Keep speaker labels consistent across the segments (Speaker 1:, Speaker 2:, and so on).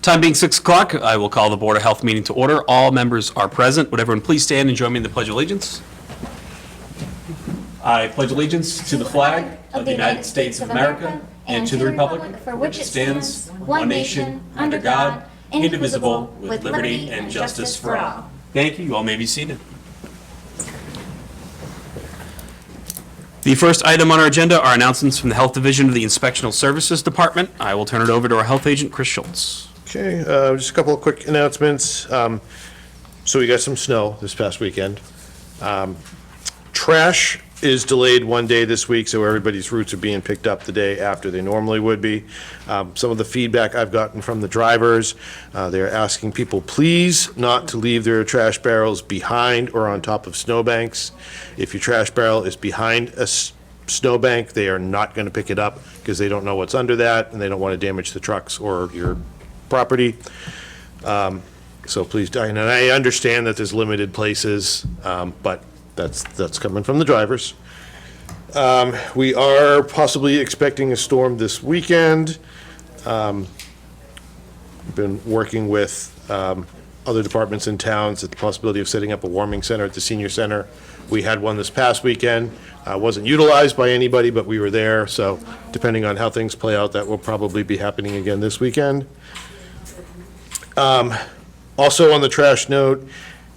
Speaker 1: Time being 6 o'clock, I will call the Board of Health meeting to order. All members are present. Would everyone please stand and join me in the Pledge of Allegiance? I pledge allegiance to the flag of the United States of America and to the republic for which it stands, one nation, under God, indivisible, with liberty and justice for all. Thank you. You all may be seated. The first item on our agenda are announcements from the Health Division of the Inspectional Services Department. I will turn it over to our Health Agent, Chris Schultz.
Speaker 2: Okay, just a couple of quick announcements. So we got some snow this past weekend. Trash is delayed one day this week, so everybody's routes are being picked up the day after they normally would be. Some of the feedback I've gotten from the drivers, they're asking people please not to leave their trash barrels behind or on top of snowbanks. If your trash barrel is behind a snowbank, they are not going to pick it up because they don't know what's under that and they don't want to damage the trucks or your property. So please, and I understand that there's limited places, but that's coming from the drivers. We are possibly expecting a storm this weekend. We've been working with other departments in towns at the possibility of setting up a warming center at the senior center. We had one this past weekend. Wasn't utilized by anybody, but we were there. So depending on how things play out, that will probably be happening again this weekend. Also on the trash note,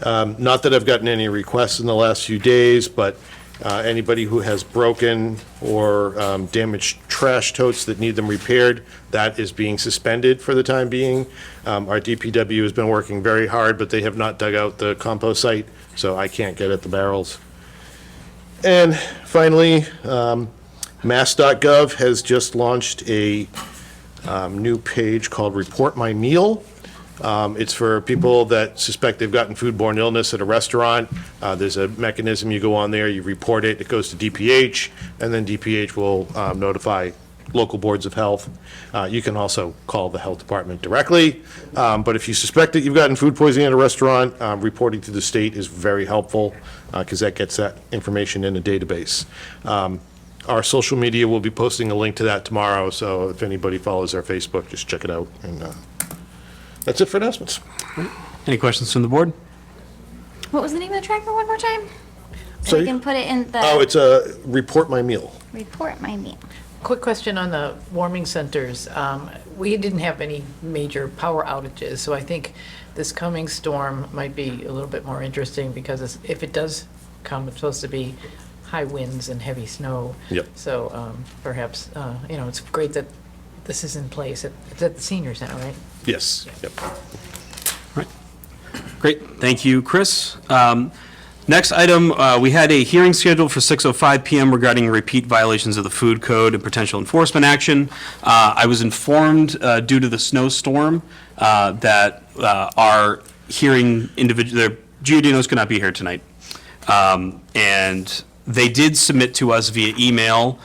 Speaker 2: not that I've gotten any requests in the last few days, but anybody who has broken or damaged trash totes that need them repaired, that is being suspended for the time being. Our DPW has been working very hard, but they have not dug out the compost site, so I can't get at the barrels. And finally, mass.gov has just launched a new page called Report My Meal. It's for people that suspect they've gotten foodborne illness at a restaurant. There's a mechanism, you go on there, you report it, it goes to DPH, and then DPH will notify local boards of health. You can also call the health department directly, but if you suspect that you've gotten food poisoning at a restaurant, reporting to the state is very helpful because that gets that information in a database. Our social media will be posting a link to that tomorrow, so if anybody follows our Facebook, just check it out. And that's it for announcements.
Speaker 1: Any questions from the board?
Speaker 3: What was the name of the tracker one more time? So
Speaker 2: Sorry?
Speaker 3: we can put it in the
Speaker 2: Oh, it's a Report My Meal.
Speaker 3: report my meal.
Speaker 4: Quick question on the warming centers. We didn't have any major power outages, so I think this coming storm might be a little bit more interesting because if it does come, it's supposed to be high winds and heavy snow.
Speaker 2: Yep.
Speaker 4: So perhaps, it's great that this is in place. It's at the senior center, right?
Speaker 2: Yes. Yep.
Speaker 1: Right. Great. Thank you, Chris. Next item, we had a hearing scheduled for 6:05 p.m. regarding repeat violations of the food code and potential enforcement action. I was informed due to the snowstorm that our hearing individual, Giordino's could not be here tonight. And they did submit to us via email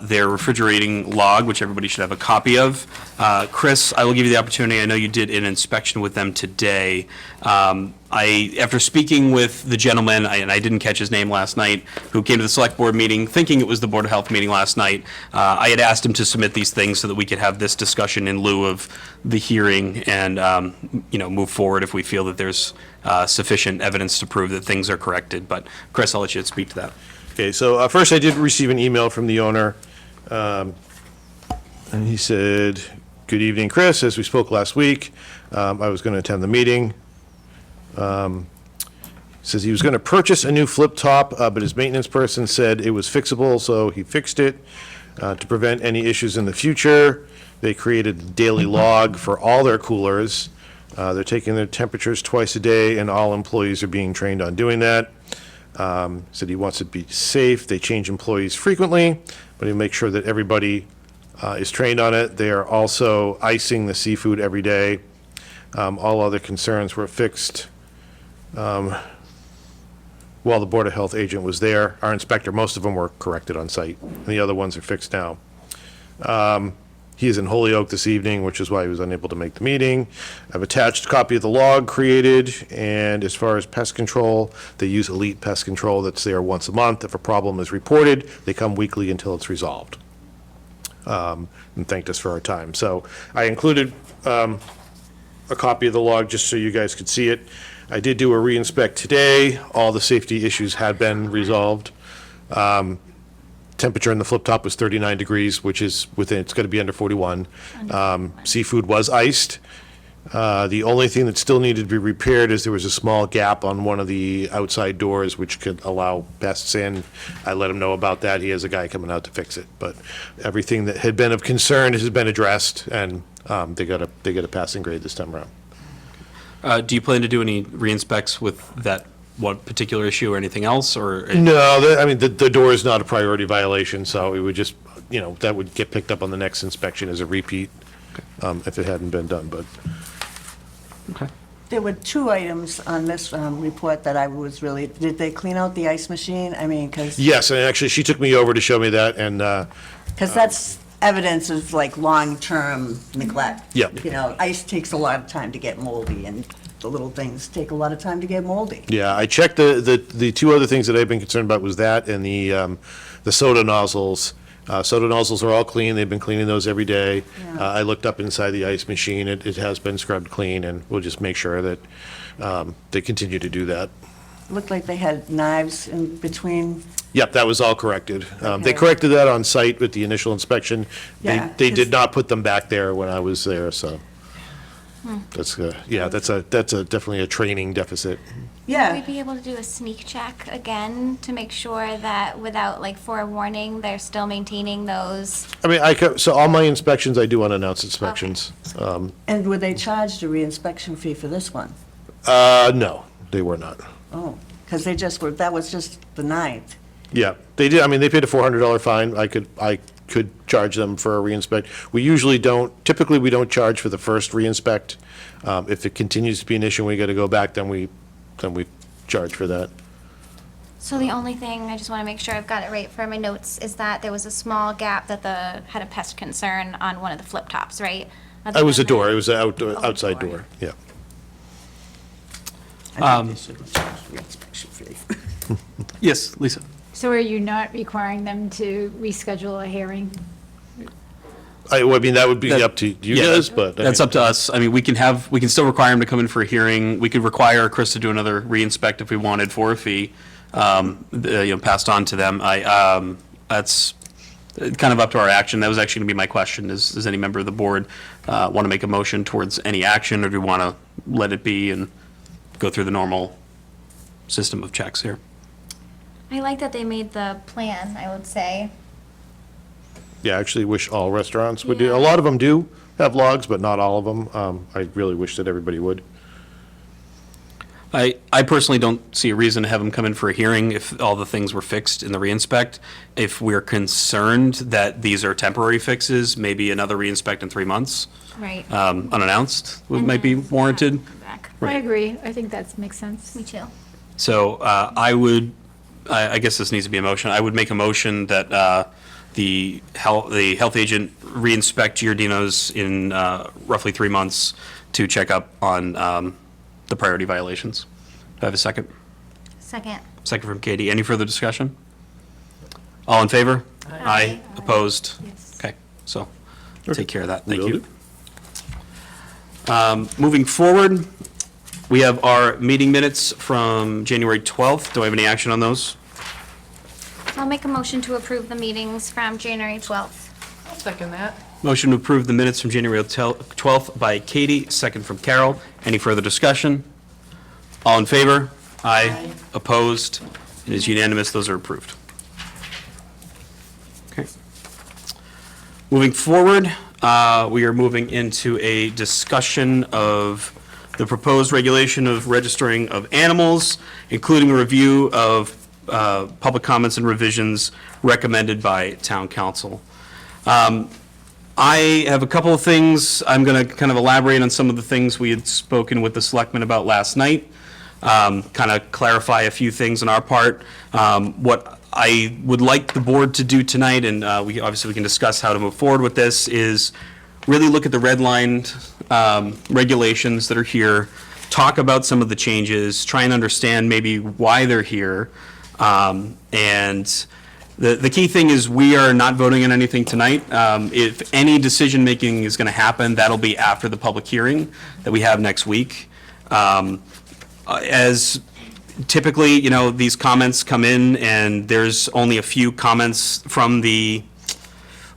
Speaker 1: their refrigerating log, which everybody should have a copy of. Chris, I will give you the opportunity. I know you did an inspection with them today. After speaking with the gentleman, and I didn't catch his name last night, who came to the select board meeting thinking it was the Board of Health meeting last night, I had asked him to submit these things so that we could have this discussion in lieu of the hearing and, move forward if we feel that there's sufficient evidence to prove that things are corrected. But Chris, I'll let you speak to that.
Speaker 2: Okay, so first I did receive an email from the owner, and he said, "Good evening, Chris. As we spoke last week, I was going to attend the meeting." Says he was going to purchase a new flip top, but his maintenance person said it was fixable, so he fixed it. To prevent any issues in the future, they created a daily log for all their coolers. They're taking their temperatures twice a day, and all employees are being trained on doing that. Said he wants to be safe. They change employees frequently, but he'll make sure that everybody is trained on it. They are also icing the seafood every day. All other concerns were fixed while the Board of Health agent was there. Our inspector, most of them were corrected on site, and the other ones are fixed now. He is in Holyoke this evening, which is why he was unable to make the meeting. I've attached a copy of the log created, and as far as pest control, they use Elite Pest Control that's there once a month. If a problem is reported, they come weekly until it's resolved. And thanked us for our time. So I included a copy of the log just so you guys could see it. I did do a re-inspect today. All the safety issues had been resolved. Temperature in the flip top was 39 degrees, which is within, it's going to be under 41. Seafood was iced. The only thing that still needed to be repaired is there was a small gap on one of the outside doors which could allow pests in. I let him know about that. He has a guy coming out to fix it. But everything that had been of concern has been addressed, and they got a passing grade this time around.
Speaker 1: Do you plan to do any re-inspects with that one particular issue or anything else, or?
Speaker 2: No, I mean, the door is not a priority violation, so it would just, that would get picked up on the next inspection as a repeat if it hadn't been done, but.
Speaker 1: Okay.
Speaker 5: There were 2 items on this report that I was really, did they clean out the ice machine? I mean, because
Speaker 2: Yes, and actually, she took me over to show me that, and,
Speaker 5: that's evidence of like long-term neglect.
Speaker 2: Yeah.
Speaker 5: Ice takes a lot of time to get moldy, and the little things take a lot of time to get moldy.
Speaker 2: yeah, I checked the 2 other things that I've been concerned about was that and the soda nozzles. Soda nozzles are all clean. They've been cleaning those every day.
Speaker 5: Yeah.
Speaker 2: I looked up inside the ice machine. It has been scrubbed clean, and we'll just make sure that they continue to do that.
Speaker 5: Looked like they had knives in between.
Speaker 2: Yep, that was all corrected. They
Speaker 5: Okay.
Speaker 2: corrected that on site with the initial inspection.
Speaker 5: Yeah,
Speaker 2: They did
Speaker 5: 'cause-
Speaker 2: not put them back there when I was there, so. That's definitely a training deficit.
Speaker 3: Would
Speaker 5: Yeah.
Speaker 3: we be able to do a sneak check again to make sure that without like forewarning, they're still maintaining those?
Speaker 2: I mean, so all my inspections I do unannounced inspections.
Speaker 5: And were they charged a reinspection fee for this one?
Speaker 2: No, they were not.
Speaker 5: Oh, because they just were, that was just the 9th.
Speaker 2: Yeah, they did. I mean, they paid a $400 fine. I could charge them for a reinspect. We usually don't, typically we don't charge for the first reinspect. If it continues to be an issue and we got to go back, then we charge for that.
Speaker 3: So the only thing, I just want to make sure I've got it right for my notes, is that there was a small gap that had a pest concern on one of the flip tops, right?
Speaker 2: It was a
Speaker 3: Other than
Speaker 2: door.
Speaker 3: that-
Speaker 2: It was an
Speaker 3: Oh,
Speaker 2: outside
Speaker 3: door.
Speaker 2: door, yeah.
Speaker 5: I think they should have charged a reinspection fee.
Speaker 1: Yes, Lisa?
Speaker 6: So are you not requiring them to reschedule a hearing?
Speaker 2: I mean, that would be up to you
Speaker 1: Yeah,
Speaker 2: guys, but. I
Speaker 1: That's
Speaker 2: mean,
Speaker 1: up to us. I mean, we can still require him to come in for a hearing. We could require Chris to do another re-inspect if we wanted for a fee, passed on to them. That's kind of up to our action. That was actually going to be my question, does any member of the board want to make a motion towards any action, or do we want to let it be and go through the normal system of checks here?
Speaker 3: I like that they made the plan, I would say.
Speaker 2: Yeah, I actually wish all restaurants would do.
Speaker 3: Yeah.
Speaker 2: A lot of them do have logs, but not all of them. I really wish that everybody would.
Speaker 1: I personally don't see a reason to have him come in for a hearing if all the things were fixed in the re-inspect. If we're concerned that these are temporary fixes, maybe another re-inspect in 3 months,
Speaker 3: Right.
Speaker 1: unannounced,
Speaker 3: And
Speaker 1: might be
Speaker 3: then have
Speaker 1: warranted.
Speaker 3: them come back.
Speaker 6: I
Speaker 1: Right.
Speaker 6: agree. I think that makes sense.
Speaker 3: Me too.
Speaker 1: So I guess this needs to be a motion. I would make a motion that the health agent re-inspect Giardino's in roughly 3 months to check up on the priority violations. Do I have a second?
Speaker 3: Second.
Speaker 1: Second from Katie. Any further discussion? All in favor? Aye. Opposed?
Speaker 3: Yes.
Speaker 1: Okay, so take care of that. Thank
Speaker 2: Will
Speaker 1: you. Moving forward, we have our meeting minutes from January 12th. Do I have any action on those?
Speaker 3: I'll make a motion to approve the meetings from January 12th.
Speaker 4: I'll second that.
Speaker 1: Motion to approve the minutes from January 12th by Katie, second from Carol. Any further discussion? All in favor? Aye. Opposed? It is unanimous. Those are approved. Okay. Moving forward, we are moving into a discussion of the proposed regulation of registering of animals, including a review of public comments and revisions recommended by town council. I have a couple of things. I'm going to kind of elaborate on some of the things we had spoken with the selectmen about last night, kind of clarify a few things on our part. What I would like the board to do tonight, and we can discuss how to move forward with this, is really look at the redlined regulations that are here, talk about some of the changes, try and understand maybe why they're here, and The key thing is we are not voting on anything tonight. If any decision-making is going to happen, that'll be after the public hearing that we have next week. As typically, you know, these comments come in, and there's only a few comments from the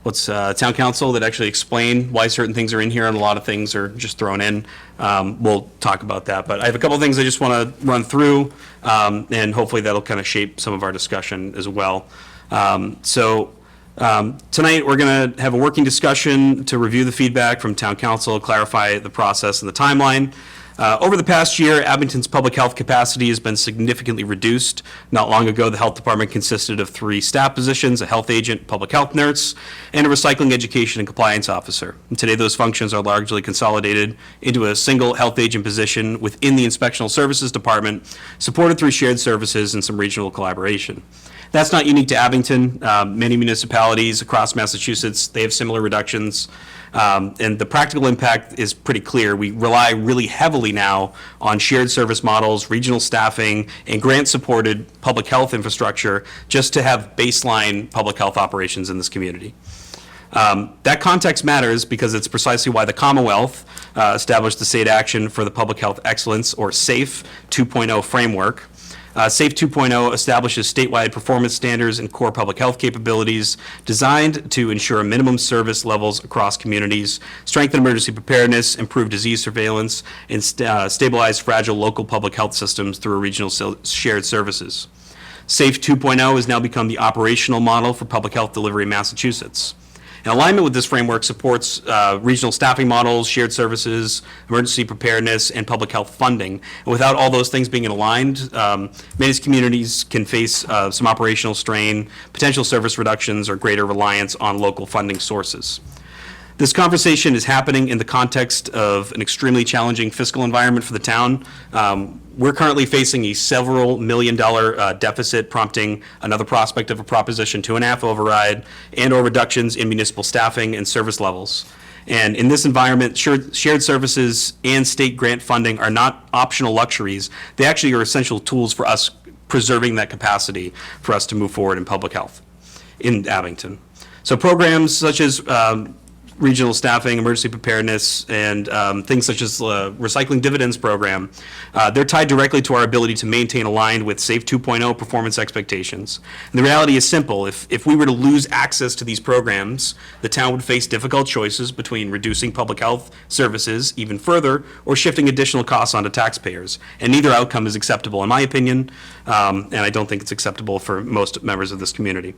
Speaker 1: town council that actually explain why certain things are in here, and a lot of things are just thrown in. We'll talk about that, but I have a couple of things I just want to run through, and hopefully that'll kind of shape some of our discussion as well. Tonight, we're going to have a working discussion to review the feedback from town council, clarify the process and the timeline. Over the past year, Abington's public health capacity has been significantly reduced. Not long ago, the health department consisted of 3 staff positions, a health agent, public health nurse, and a recycling education and compliance officer. And today, those functions are largely consolidated into a single health agent position within the inspectional services department, supported through shared services and some regional collaboration. That's not unique to Abington. Many municipalities across Massachusetts, they have similar reductions. And the practical impact is pretty clear. We rely really heavily now on shared service models, regional staffing, and grant-supported public health infrastructure just to have baseline public health operations in this community. That context matters because it's precisely why the Commonwealth established the State Action for the Public Health Excellence, or SAFE 2.0 framework. SAFE 2.0 establishes statewide performance standards and core public health capabilities designed to ensure minimum service levels across communities, strengthen emergency preparedness, improve disease surveillance, and stabilize fragile local public health systems through regional shared services. SAFE 2.0 has now become the operational model for public health delivery in Massachusetts. In alignment with this framework supports regional staffing models, shared services, emergency preparedness, and public health funding. And without all those things being aligned, many communities can face some operational strain, potential service reductions, or greater reliance on local funding sources. This conversation is happening in the context of an extremely challenging fiscal environment for the town. We're currently facing a several million-dollar deficit, prompting another prospect of a Proposition 2.5 override and/or reductions in municipal staffing and service levels. And in this environment, shared services and state grant funding are not optional luxuries. They actually are essential tools for us preserving that capacity for us to move forward in public health in Abington. So programs such as regional staffing, emergency preparedness, and things such as recycling dividends program, they're tied directly to our ability to maintain aligned with SAFE 2.0 performance expectations. And the reality is simple. If we were to lose access to these programs, the town would face difficult choices between reducing public health services even further or shifting additional costs onto taxpayers. And neither outcome is acceptable, in my opinion, and I don't think it's acceptable for most members of this community.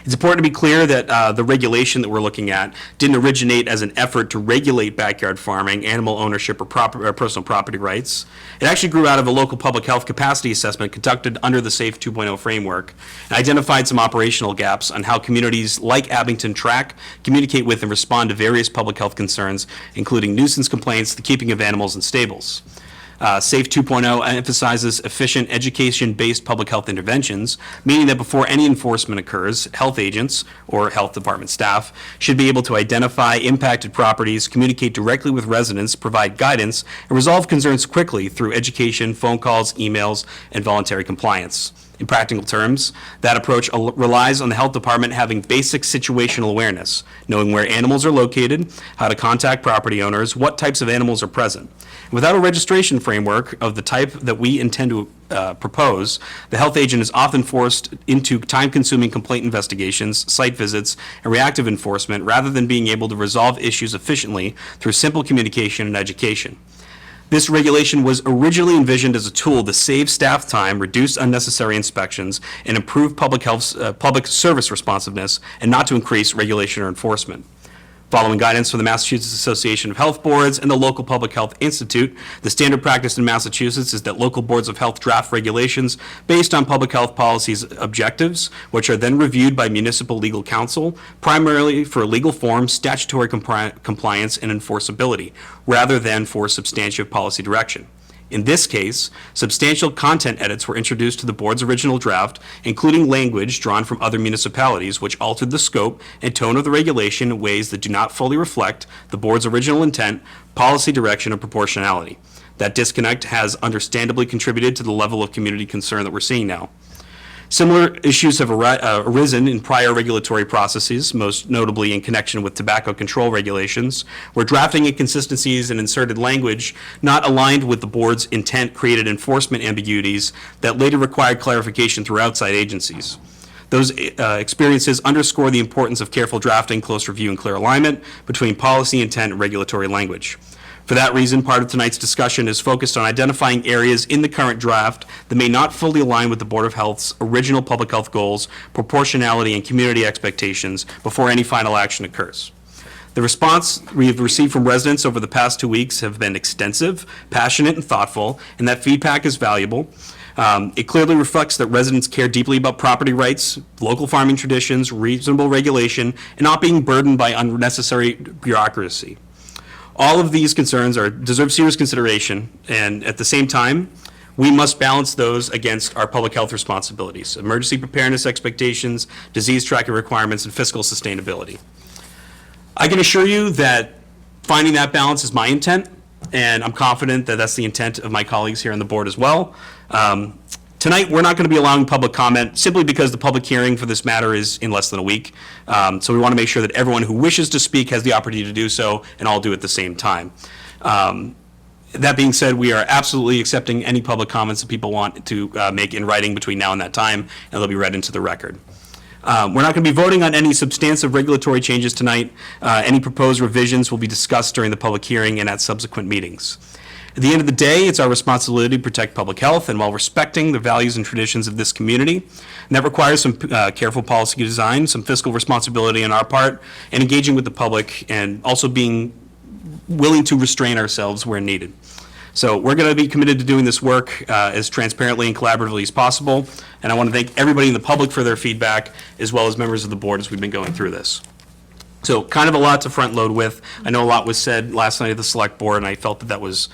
Speaker 1: It's important to be clear that the regulation that we're looking at didn't originate as an effort to regulate backyard farming, animal ownership, or personal property rights. It actually grew out of a local public health capacity assessment conducted under the SAFE 2.0 framework and identified some operational gaps on how communities like Abington track, communicate with, and respond to various public health concerns, including nuisance complaints, the keeping of animals in stables. SAFE 2.0 emphasizes efficient education-based public health interventions, meaning that before any enforcement occurs, health agents or health department staff should be able to identify impacted properties, communicate directly with residents, provide guidance, and resolve concerns quickly through education, phone calls, emails, and voluntary compliance. In practical terms, that approach relies on the health department having basic situational awareness, knowing where animals are located, how to contact property owners, what types of animals are present. Without a registration framework of the type that we intend to propose, the health agent is often forced into time-consuming complaint investigations, site visits, and reactive enforcement rather than being able to resolve issues efficiently through simple communication and education. This regulation was originally envisioned as a tool to save staff time, reduce unnecessary inspections, and improve public service responsiveness, and not to increase regulation or enforcement. Following guidance from the Massachusetts Association of Health Boards and the Local Public Health Institute, the standard practice in Massachusetts is that local boards of health draft regulations based on public health policies objectives, which are then reviewed by municipal legal counsel, primarily for legal form, statutory compliance, and enforceability, rather than for substantive policy direction. In this case, substantial content edits were introduced to the board's original draft, including language drawn from other municipalities, which altered the scope and tone of the regulation in ways that do not fully reflect the board's original intent, policy direction, or proportionality. That disconnect has understandably contributed to the level of community concern that we're seeing now. Similar issues have arisen in prior regulatory processes, most notably in connection with tobacco control regulations, where drafting inconsistencies and inserted language not aligned with the board's intent created enforcement ambiguities that later required clarification through outside agencies. Those experiences underscore the importance of careful drafting, close review, and clear alignment between policy, intent, and regulatory language. For that reason, part of tonight's discussion is focused on identifying areas in the current draft that may not fully align with the Board of Health's original public health goals, proportionality, and community expectations before any final action occurs. The response we have received from residents over the past 2 weeks have been extensive, passionate, and thoughtful, and that feedback is valuable. It clearly reflects that residents care deeply about property rights, local farming traditions, reasonable regulation, and not being burdened by unnecessary bureaucracy. All of these concerns deserve serious consideration, and at the same time, we must balance those against our public health responsibilities, emergency preparedness expectations, disease tracking requirements, and fiscal sustainability. I can assure you that finding that balance is my intent, and I'm confident that that's the intent of my colleagues here on the board as well. Tonight, we're not going to be allowing public comment simply because the public hearing for this matter is in less than a week. So we want to make sure that everyone who wishes to speak has the opportunity to do so, and all do at the same time. That being said, we are absolutely accepting any public comments that people want to make in writing between now and that time, and they'll be read into the record. We're not going to be voting on any substantive regulatory changes tonight. Any proposed revisions will be discussed during the public hearing and at subsequent meetings. At the end of the day, it's our responsibility to protect public health, and while respecting the values and traditions of this community, and that requires some careful policy design, some fiscal responsibility on our part, and engaging with the public, and also being willing to restrain ourselves where needed. So we're going to be committed to doing this work as transparently and collaboratively as possible, and I want to thank everybody in the public for their feedback, as well as members of the board as we've been going through this. So kind of a lot to front load with. I know a lot was said last night at the select board, and I felt that that was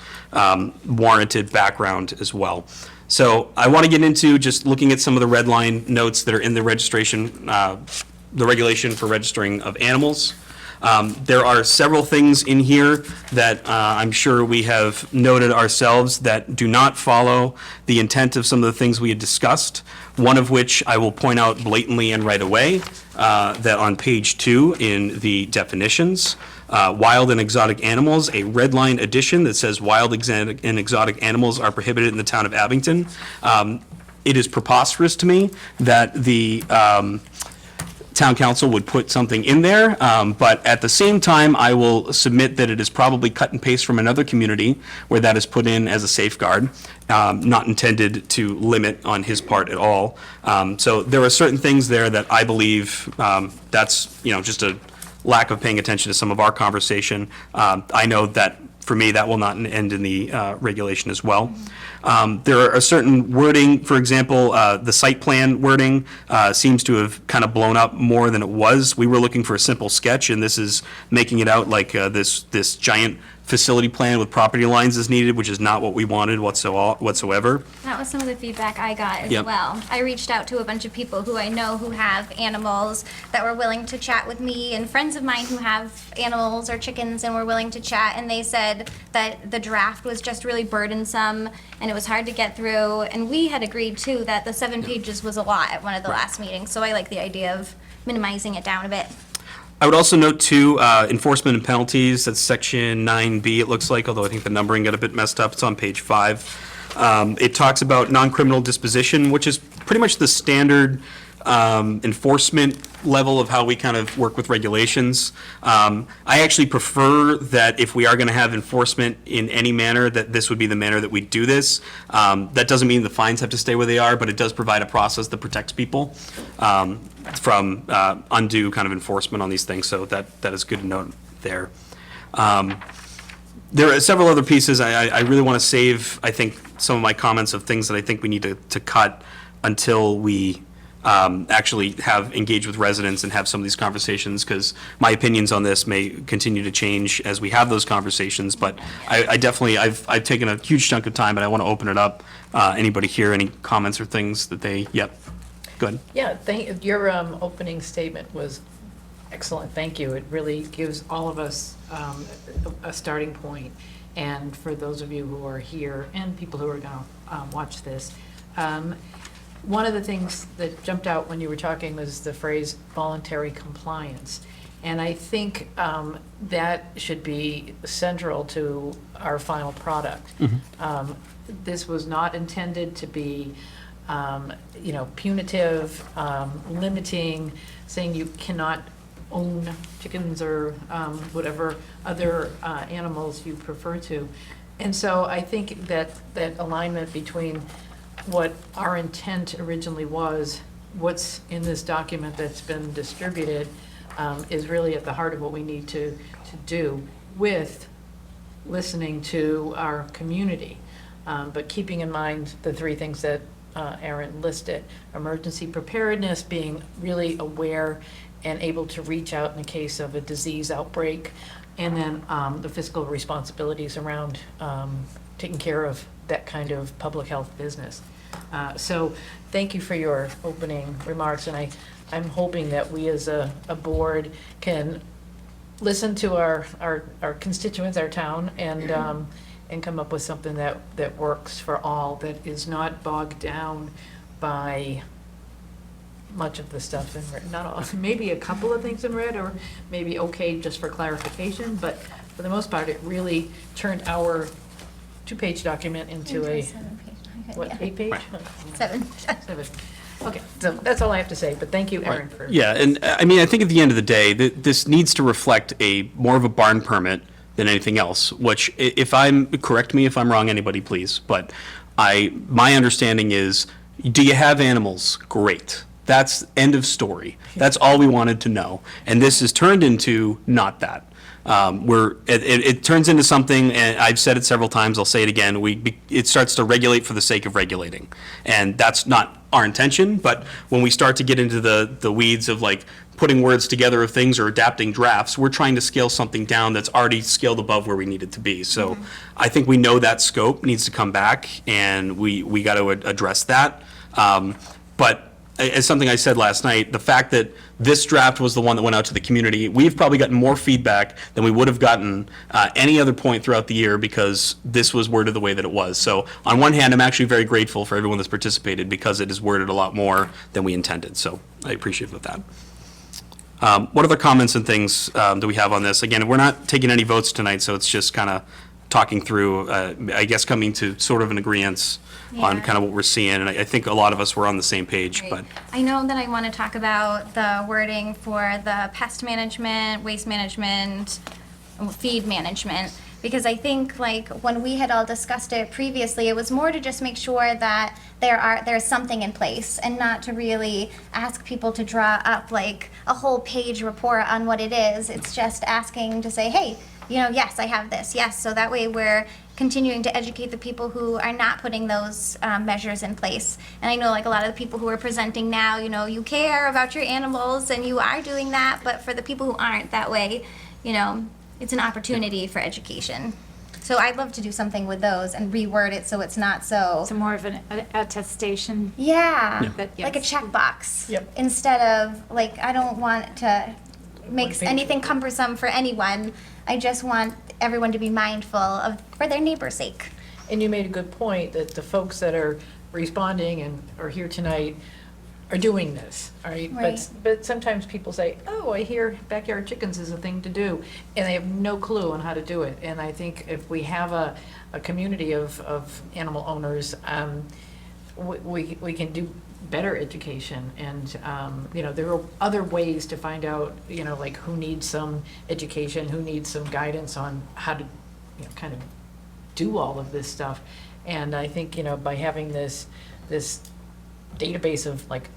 Speaker 1: warranted background as well. So I want to get into just looking at some of the red line notes that are in the registration, the regulation for registering of animals. There are several things in here that I'm sure we have noted ourselves that do not follow the intent of some of the things we had discussed, one of which I will point out blatantly and right away, that on page 2 in the definitions, wild and exotic animals, a red line addition that says wild and exotic animals are prohibited in the town of Abington. It is preposterous to me that the town council would put something in there, but at the same time, I will submit that it is probably cut and paste from another community where that is put in as a safeguard, not intended to limit on his part at all. So there are certain things there that I believe that's, just a lack of paying attention to some of our conversation. I know that for me, that will not end in the regulation as well. There are a certain wording, for example, the site plan wording seems to have kind of blown up more than it was. We were looking for a simple sketch, and this is making it out like this giant facility plan with property lines is needed, which is not what we wanted whatsoever.
Speaker 3: That was some of the feedback I got as
Speaker 1: Yep.
Speaker 3: well. I reached out to a bunch of people who I know who have animals that were willing to chat with me, and friends of mine who have animals or chickens and were willing to chat, and they said that the draft was just really burdensome and it was hard to get through. And we had agreed too that the 7 pages was a lot at one of the last meetings, so I like the idea of minimizing it down a bit.
Speaker 1: I would also note too, enforcement and penalties, that's section 9B it looks like, although I think the numbering got a bit messed up, it's on page 5. It talks about non-criminal disposition, which is pretty much the standard enforcement level of how we kind of work with regulations. I actually prefer that if we are going to have enforcement in any manner, that this would be the manner that we do this. That doesn't mean the fines have to stay where they are, but it does provide a process that protects people from undue kind of enforcement on these things, so that is good to note there. There are several other pieces. I really want to save, I think, some of my comments of things that I think we need to cut until we actually have engaged with residents and have some of these conversations, because my opinions on this may continue to change as we have those conversations, but I definitely, I've taken a huge chunk of time, but I want to open it up. Anybody here, any comments or things that they, yep, go ahead.
Speaker 4: Yeah, your opening statement was excellent, thank you. It really gives all of us a starting point. And for those of you who are here and people who are going to watch this, One of the things that jumped out when you were talking was the phrase voluntary compliance. And I think that should be central to our final product. This was not intended to be, punitive, limiting, saying you cannot own chickens or whatever other animals you prefer to. And so I think that alignment between what our intent originally was, what's in this document that's been distributed, is really at the heart of what we need to do with listening to our community. But keeping in mind the three things that Aaron listed: emergency preparedness, being really aware and able to reach out in the case of a disease outbreak, and then the fiscal responsibilities around taking care of that kind of public health business. So thank you for your opening remarks, and I'm hoping that we as a board can listen to our constituents, our town, and come up with something that works for all, that is not bogged down by much of the stuff in red. Not all, maybe a couple of things in red, or maybe okay just for clarification, but for the most part, it really turned our 2-page document into a,
Speaker 3: 7-page.
Speaker 4: what, 8-page?
Speaker 3: 7.
Speaker 4: 7. Okay, so that's all I have to say, but thank you, Aaron, for.
Speaker 1: Yeah, and I mean, I think at the end of the day, this needs to reflect more of a barn permit than anything else, which, correct me if I'm wrong, anybody please, but my understanding is, do you have animals? Great. That's end of story. That's all we wanted to know. And this is turned into not that. It turns into something, and I've said it several times, I'll say it again, it starts to regulate for the sake of regulating. And that's not our intention, but when we start to get into the weeds of like putting words together of things or adapting drafts, we're trying to scale something down that's already scaled above where we need it to be. So I think we know that scope needs to come back, and we got to address that. But as something I said last night, the fact that this draft was the one that went out to the community, we've probably gotten more feedback than we would have gotten any other point throughout the year, because this was worded the way that it was. So on one hand, I'm actually very grateful for everyone that's participated, because it is worded a lot more than we intended. So I appreciate that. What other comments and things do we have on this? Again, we're not taking any votes tonight, so it's just kind of talking through, I guess, coming to sort of an agreeance on kind of what we're seeing, and I think a lot of us were on the same page, but.
Speaker 3: I know that I want to talk about the wording for the pest management, waste management, feed management, because I think like when we had all discussed it previously, it was more to just make sure that there's something in place, and not to really ask people to draw up like a whole page report on what it is. It's just asking to say, hey, yes, I have this, yes, so that way we're continuing to educate the people who are not putting those measures in place. And I know like a lot of the people who are presenting now, you care about your animals and you are doing that, but for the people who aren't that way, it's an opportunity for education. So I'd love to do something with those and reword it so it's not so.
Speaker 6: So more of an attestation.
Speaker 3: Yeah,
Speaker 6: That,
Speaker 3: like a
Speaker 6: yes.
Speaker 3: checkbox.
Speaker 4: Yep.
Speaker 3: Instead of, like, I don't want to make
Speaker 4: page.
Speaker 3: anything cumbersome for anyone. I just want everyone to be mindful for their neighbor's sake.
Speaker 4: And you made a good point that the folks that are responding and are here tonight are doing this, all right?
Speaker 3: Right.
Speaker 4: But sometimes people say, oh, I hear backyard chickens is a thing to do, and they have no clue on how to do it. And I think if we have a community of animal owners, we can do better education, and there are other ways to find out, like who needs some education, who needs some guidance on how to kind of do all of this stuff. And I think by having this database of like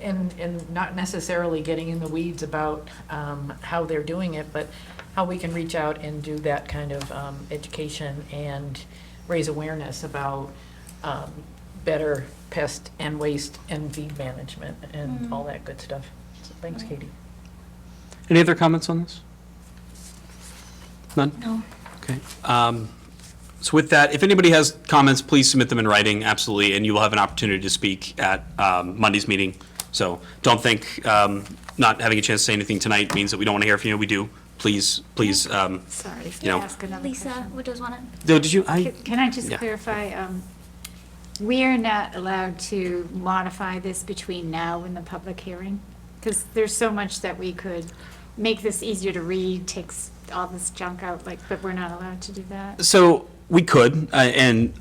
Speaker 4: and not necessarily getting in the weeds about how they're doing it, but how we can reach out and do that kind of education and raise awareness about better pest and waste and feed management and all that good stuff. So thanks, Katie.
Speaker 1: Any other comments on this? None?
Speaker 3: No.
Speaker 1: Okay. So with that, if anybody has comments, please submit them in writing, absolutely, and you will have an opportunity to speak at Monday's meeting. So don't think not having a chance to say anything tonight means that we don't want to hear from you. We do. Please.
Speaker 6: Sorry,
Speaker 1: You know.
Speaker 6: ask another
Speaker 3: Lisa,
Speaker 6: question.
Speaker 3: would just want to.
Speaker 1: Did you?
Speaker 6: Can I just
Speaker 1: Yeah.
Speaker 6: clarify, We are not allowed to modify this between now and the public hearing, because there's so much that we could make this easier to read, takes all this junk out, like, but we're not allowed to do that.
Speaker 1: So we could, and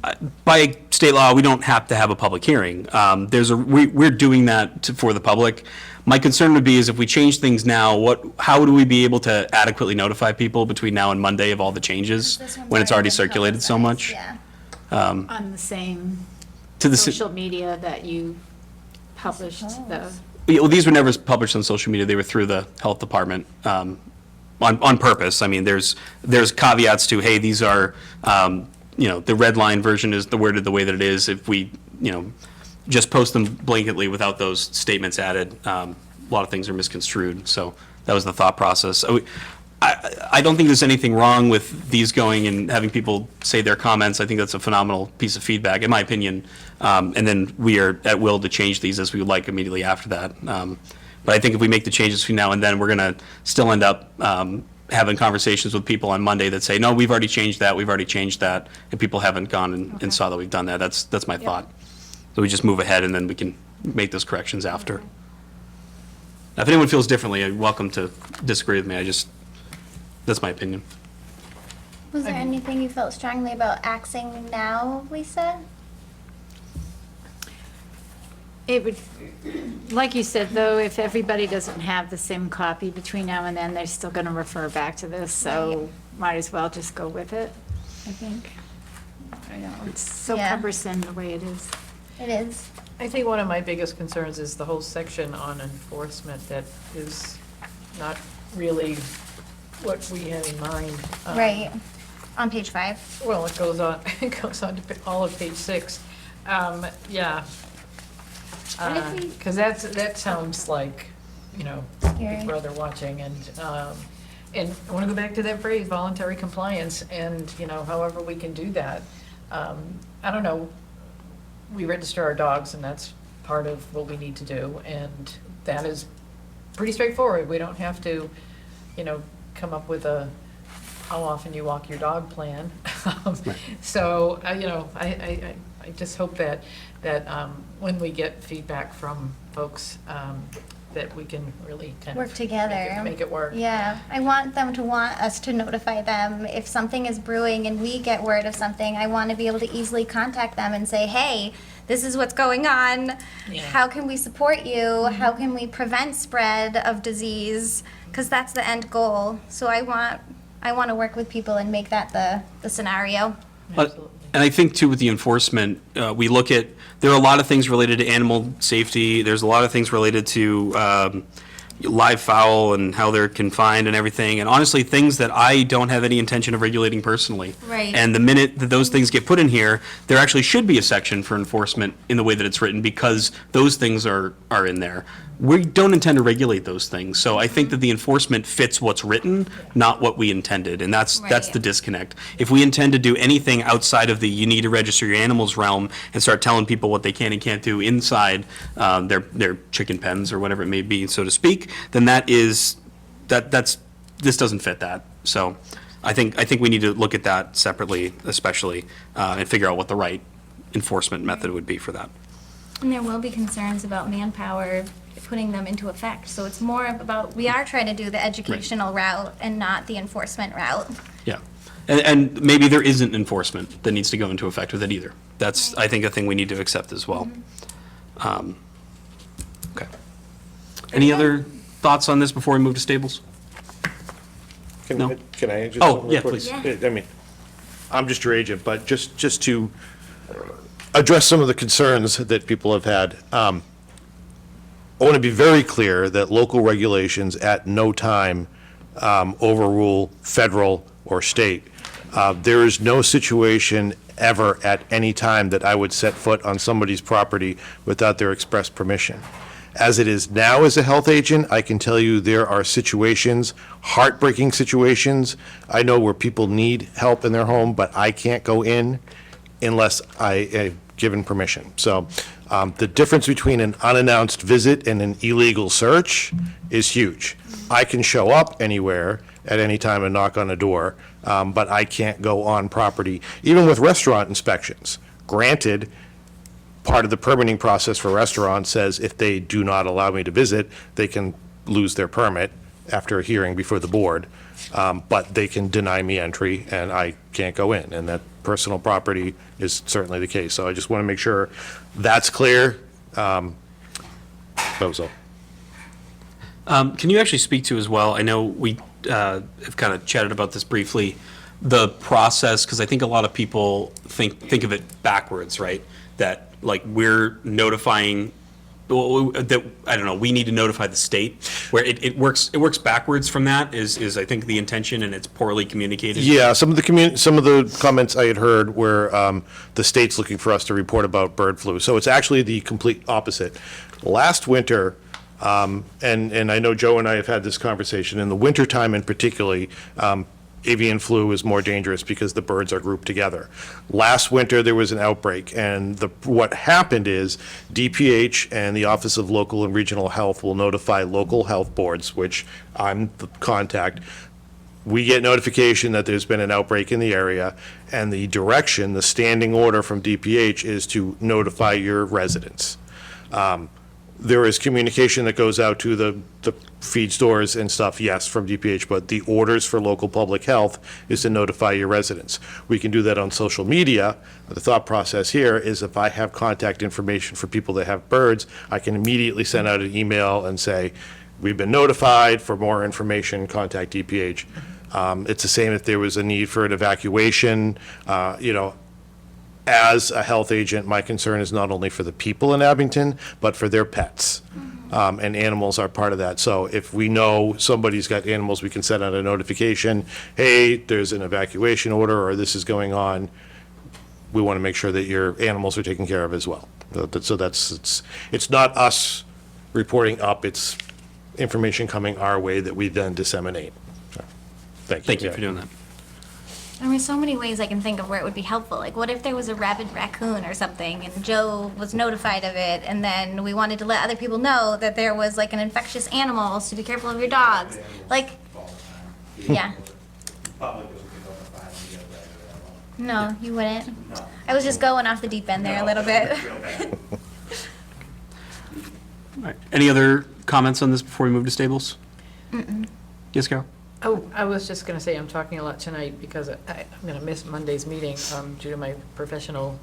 Speaker 1: by state law, we don't have to have a public hearing. We're doing that for the public. My concern would be is if we change things now, how would we be able to adequately notify people between now and Monday of all the changes
Speaker 3: This one's
Speaker 1: when it's already
Speaker 3: been
Speaker 1: circulated so much?
Speaker 3: publicized, Yeah.
Speaker 6: On the same
Speaker 1: To the
Speaker 6: social media that you published the,
Speaker 1: Well, these were never published on social media. They were through the health department on purpose. I mean, there's caveats to, hey, these are, the red line version is worded the way that it is. If we, just post them blanketly without those statements added, a lot of things are misconstrued. So that was the thought process. So I don't think there's anything wrong with these going and having people say their comments. I think that's a phenomenal piece of feedback, in my opinion. And then we are at will to change these as we would like immediately after that. But I think if we make the changes between now and then, we're going to still end up having conversations with people on Monday that say, no, we've already changed that, and people haven't gone and saw that we've done that. That's my thought. So we just move ahead and then we can make those corrections after. Now, if anyone feels differently, you're welcome to disagree with me. That's my opinion.
Speaker 3: Was there anything you felt strongly about axing now, Lisa?
Speaker 6: it would, like you said, though, if everybody doesn't have the same copy between now and then, they're still going to refer back to this, so might as well just go with it, I think. I know, it's so
Speaker 3: Yeah.
Speaker 6: cumbersome the way it is.
Speaker 3: It is.
Speaker 4: I think one of my biggest concerns is the whole section on enforcement that is not really what we had in mind.
Speaker 3: Right. On page 5.
Speaker 4: Well, it goes on, it goes on to all of page 6. Yeah.
Speaker 3: What if we-
Speaker 4: Because that sounds like,
Speaker 3: Scary.
Speaker 4: Big Brother watching, and I want to go back to that phrase, voluntary compliance, and, however we can do that. I don't know, we register our dogs, and that's part of what we need to do, and that is pretty straightforward. We don't have to, come up with a how often you walk your dog plan. So, I just hope that when we get feedback from folks, that we can really kind of
Speaker 3: Work together.
Speaker 4: make it work.
Speaker 3: Yeah, I want them to want us to notify them. If something is brewing and we get word of something, I want to be able to easily contact them and say, hey, this is what's going on.
Speaker 4: Yeah.
Speaker 3: How can we support you? How can we prevent spread of disease? Because that's the end goal. So I want to work with people and make that the scenario.
Speaker 4: Absolutely.
Speaker 1: And I think too with the enforcement, we look at, there are a lot of things related to animal safety. There's a lot of things related to live fowl and how they're confined and everything. And honestly, things that I don't have any intention of regulating personally.
Speaker 3: Right.
Speaker 1: And the minute that those things get put in here, there actually should be a section for enforcement in the way that it's written because those things are in there. We don't intend to regulate those things. So I think that the enforcement fits what's written, not what we intended. And that's
Speaker 3: Right.
Speaker 1: the disconnect. If we intend to do anything outside of the you need to register your animals realm and start telling people what they can and can't do inside their chicken pens or whatever it may be, so to speak, then this doesn't fit that. So I think we need to look at that separately, especially, and figure out what the right enforcement method would be for that.
Speaker 3: And there will be concerns about manpower putting them into effect. So it's more about, we are trying to do the educational route and not the enforcement route.
Speaker 1: Yeah. And maybe there isn't enforcement that needs to go into effect with it either. That's, I think, a thing we need to accept as well. Okay. Any other thoughts on this before we move to stables? No.
Speaker 2: Can I just?
Speaker 1: Oh,
Speaker 2: something real
Speaker 1: yeah,
Speaker 2: quick?
Speaker 1: please.
Speaker 2: I mean, I'm just your agent, but just to address some of the concerns that people have had. I want to be very clear that local regulations at no time overrule federal or state. There is no situation ever at any time that I would set foot on somebody's property without their express permission. As it is now as a health agent, I can tell you there are situations, heartbreaking situations, I know where people need help in their home, but I can't go in unless I am given permission. So the difference between an unannounced visit and an illegal search is huge. I can show up anywhere at any time and knock on a door, but I can't go on property, even with restaurant inspections. Granted, part of the permitting process for restaurants says if they do not allow me to visit, they can lose their permit after a hearing before the board. But they can deny me entry and I can't go in. And that personal property is certainly the case. So I just want to make sure that's clear. That was all.
Speaker 1: Can you actually speak to as well, I know we have kind of chatted about this briefly, the process, because I think a lot of people think of it backwards, right? That like we're notifying, that, I don't know, we need to notify the state, where it works backwards from that is I think the intention, and it's poorly communicated.
Speaker 2: Yeah, some of the comments I had heard were the state's looking for us to report about bird flu. So it's actually the complete opposite. Last winter, and I know Joe and I have had this conversation, in the wintertime in particularly, avian flu is more dangerous because the birds are grouped together. Last winter, there was an outbreak, and what happened is DPH and the Office of Local and Regional Health will notify local health boards, which I'm the contact. We get notification that there's been an outbreak in the area, and the direction, the standing order from DPH is to notify your residents. There is communication that goes out to the feed stores and stuff, yes, from DPH, but the orders for local public health is to notify your residents. We can do that on social media. The thought process here is if I have contact information for people that have birds, I can immediately send out an email and say, we've been notified, for more information, contact DPH. It's the same if there was a need for an evacuation, as a health agent, my concern is not only for the people in Abington, but for their pets. And animals are part of that. So if we know somebody's got animals, we can send out a notification, hey, there's an evacuation order, or this is going on. We want to make sure that your animals are taken care of as well. So it's not us reporting up, it's information coming our way that we then disseminate. So, thank you.
Speaker 1: Thank you for doing that.
Speaker 3: I mean, so many ways I can think of where it would be helpful. Like, what if there was a rabid raccoon or something, and Joe was notified of it, and then we wanted to let other people know that there was like an infectious animal, so be careful of your dogs. Like, yeah. No, you wouldn't. I was just going off the deep end there a little bit.
Speaker 1: All right. Any other comments on this before we move to stables? Yes, Carol?
Speaker 4: Oh, I was just going to say, I'm talking a lot tonight because I'm going to miss Monday's meeting due to my professional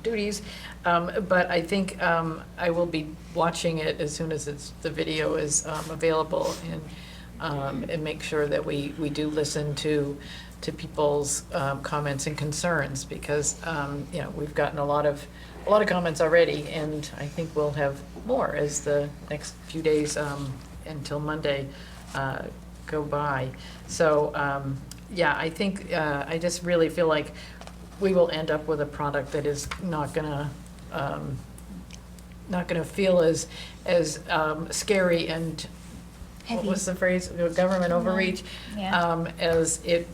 Speaker 4: duties. But I think I will be watching it as soon as the video is available, and make sure that we do listen to people's comments and concerns, because we've gotten a lot of comments already, and I think we'll have more as the next few days until Monday go by. So, I think I just really feel like we will end up with a product that is not gonna feel as scary and what
Speaker 3: Heavy.
Speaker 4: was the phrase, government overreach,
Speaker 3: Yeah.
Speaker 4: as it